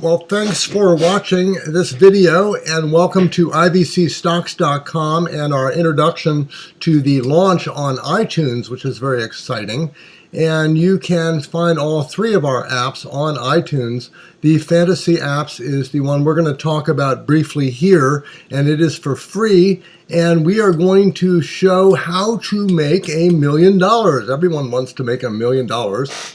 Well, thanks for watching this video and welcome to IVCStocks.com and our introduction to the launch on iTunes, which is very exciting. And you can find all three of our apps on iTunes. The Fantasy apps is the one we're going to talk about briefly here, and it is for free. And we are going to show how to make $1 million. Everyone wants to make $1 million.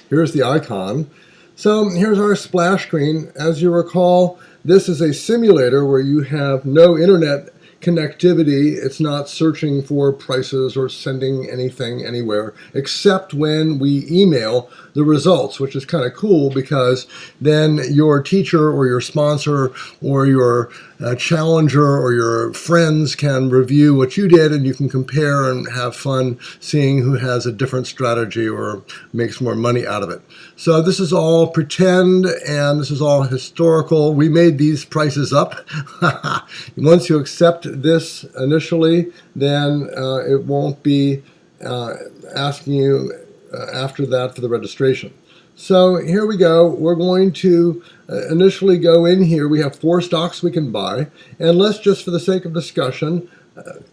Here's the icon. So here's our splash screen. As you recall, this is a simulator where you have no internet connectivity. It's not searching for prices or sending anything anywhere except when we email the results, which is kind of cool because then your teacher or your sponsor or your challenger or your friends can review what you did, and you can compare and have fun seeing who has a different strategy or makes more money out of it. So this is all pretend and this is all historical. We made these prices up. Once you accept this initially, then it won't be asking you after that for the registration. So here we go. We're going to initially go in here. We have 4 stocks we can buy. And let's just, for the sake of discussion,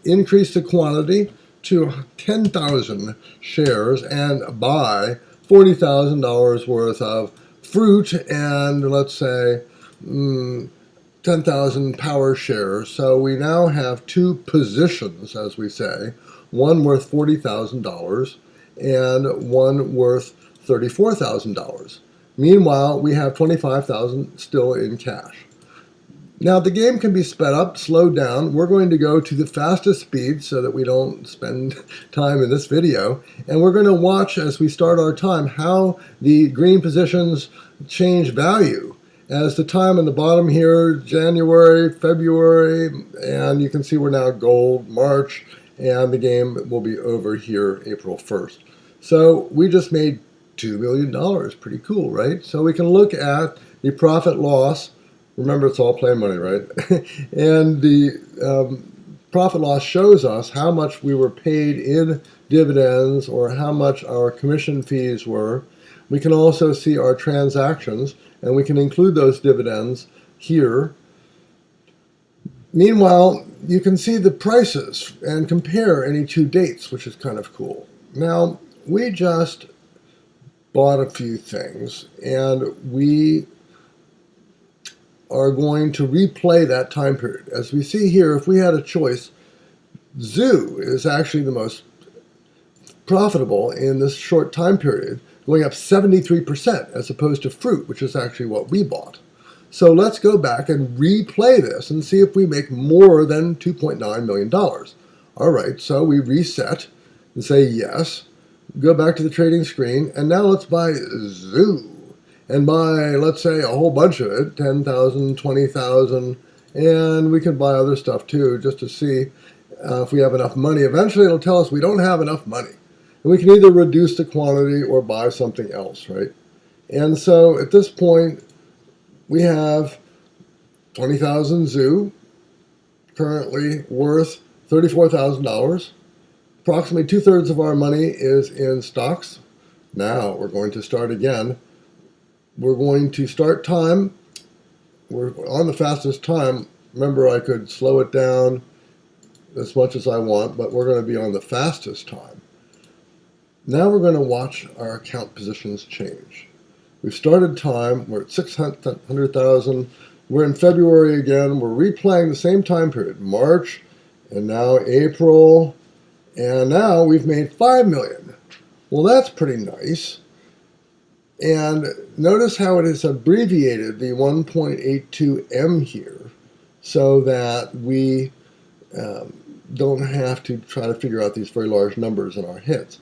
increase the quantity to 10,000 shares and buy $40,000 worth of fruit and let's say 10,000 power shares. So we now have 2 positions, as we say, one worth $40,000 and one worth $34,000. Meanwhile, we have $25,000 still in cash. Now, the game can be sped up, slowed down. We're going to go to the fastest speed so that we don't spend time in this video. And we're going to watch as we start our time how the green positions change value. As the time on the bottom here, January, February, and you can see we're now gold, March, and the game will be over here April 1st. So we just made $2 million. Pretty cool, right? So we can look at the profit loss. Remember, it's all play money, right? And the profit loss shows us how much we were paid in dividends or how much our commission fees were. We can also see our transactions, and we can include those dividends here. Meanwhile, you can see the prices and compare any 2 dates, which is kind of cool. Now, we just bought a few things, and we are going to replay that time period. As we see here, if we had a choice, Zoo is actually the most profitable in this short time period, going up 73% as opposed to fruit, which is actually what we bought. So let's go back and replay this and see if we make more than $2.9 million. All right, so we reset and say yes. Go back to the trading screen, and now let's buy Zoo. And buy, let's say, a whole bunch of it, 10,000, 20,000, and we can buy other stuff too, just to see if we have enough money. Eventually it'll tell us we don't have enough money. And we can either reduce the quantity or buy something else, right? And so at this point, we have 20,000 Zoo, currently worth $34,000. Approximately 2/3 of our money is in stocks. Now we're going to start again. We're going to start time. We're on the fastest time. Remember, I could slow it down as much as I want, but we're going to be on the fastest time. Now we're going to watch our account positions change. We've started time. We're at 600,000. We're in February again. We're replaying the same time period, March, and now April, and now we've made $5 million. Well, that's pretty nice. And notice how it is abbreviated the 1.82M here so that we don't have to try to figure out these very large numbers in our heads.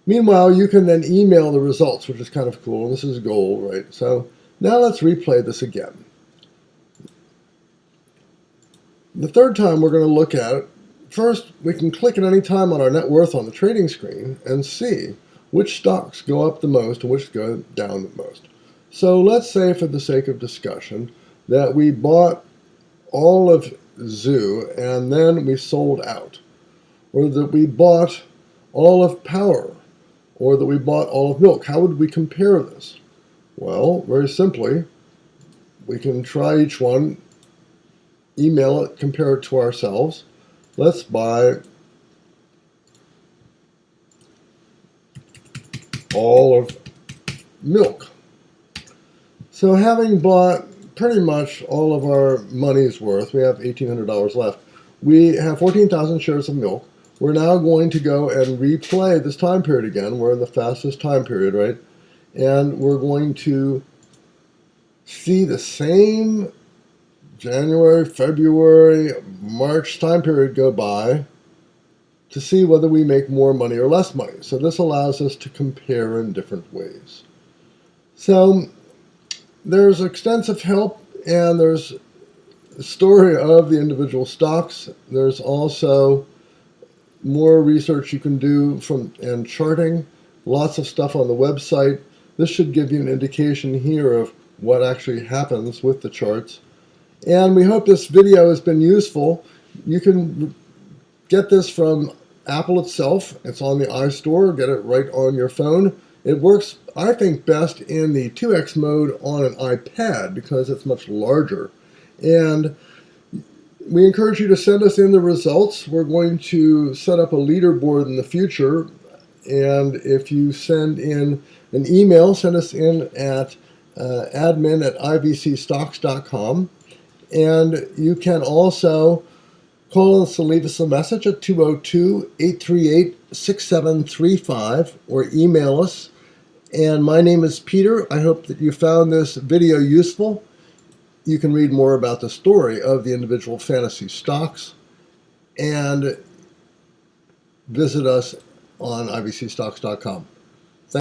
Meanwhile, you can then email the results, which is kind of cool. This is gold, right? So now let's replay this again. The third time we're going to look at it, first we can click at any time on our net worth on the trading screen and see which stocks go up the most and which go down the most. So let's say, for the sake of discussion, that we bought all of Zoo and then we sold out, or that we bought all of Power, or that we bought all of Milk. How would we compare this? Well, very simply, we can try each one, email it, compare it to ourselves. Let's buy all of milk. So having bought pretty much all of our money's worth, we have $1,800 left. We have 14,000 shares of milk. We're now going to go and replay this time period again. We're in the fastest time period, right? And we're going to see the same January, February, March time period go by to see whether we make more money or less money. So this allows us to compare in different ways. So there's extensive help, and there's a story of the individual stocks. There's also more research you can do and charting. Lots of stuff on the website. This should give you an indication here of what actually happens with the charts. And we hope this video has been useful. You can get this from Apple itself. It's on the iStore. Get it right on your phone. It works, I think, best in the 2x mode on an iPad because it's much larger. And we encourage you to send us in the results. We're going to set up a leaderboard in the future. And if you send in an email, send us in at admin@ivcstocks.com. And you can also call us to leave us a message at 202-838-6735 or email us. And my name is Peter. I hope that you found this video useful. You can read more about the story of the individual fantasy stocks and visit us on ivcstocks.com.